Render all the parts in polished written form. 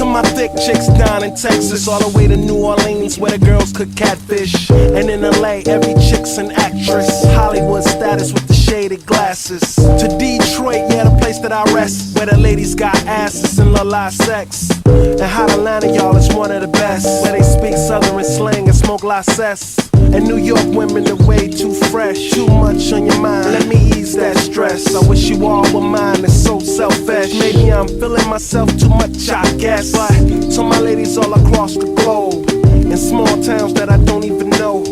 To my thick chicks down in Texas, all the way to New Orleans where the girls cook catfish. And in LA, every chick's an actress. Hollywood status with the shaded glasses. To Detroit, yeah, the place that I rest, where the ladies got asses and love live sex. And hot Atlanta, y'all, is one of the best, where they speak southern slang and smoke la cess. And New York women are way too fresh. Too much on your mind, let me ease that stress. I wish you all were mine, it's so selfish. Maybe I'm feeling myself too much, I guess. But to my ladies all across the globe, in small towns that I don't even know,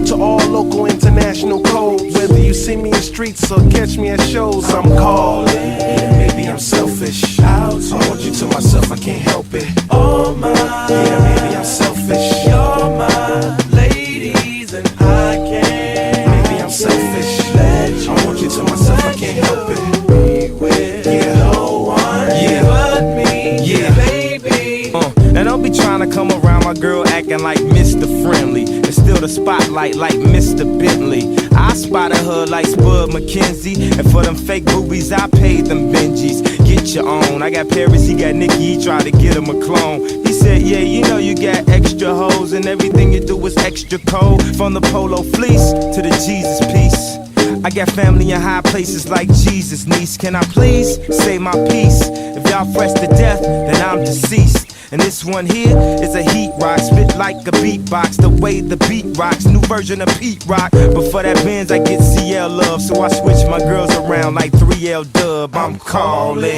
to all local international codes. Whether you see me in streets or catch me at shows, I'm calling. Maybe I'm selfish, I want you to myself, I can't help it. Oh my, yeah, maybe I'm selfish. You're my ladies and I can't. Maybe I'm selfish, I want you to myself, I can't help it. Be with no one but me, yeah, baby. Now don't be trying to come around my girl acting like Mr. Friendly and still the spotlight like Mr. Bentley. I spotted her like Spud McKenzie, and for them fake boobies I paid them Benjis. Get your own. I got Paris, he got Nikki, he tried to get him a clone. He said, yeah, you know you got extra hoes and everything you do is extra cold. From the polo fleece to the Jesus piece. I got family in high places like Jesus, niece. Can I please say my piece? If y'all fresh to death, then I'm deceased. And this one here is a heat rock, spit like a beatbox, the way the beat rocks, new version of Pete Rock. But for that Benz I get CL love, so I switch my girls around like 3L Dub. I'm calling.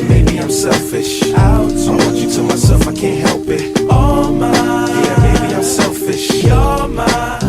Maybe I'm selfish, I want you to myself, I can't help it. Oh my, yeah, maybe I'm selfish. You're my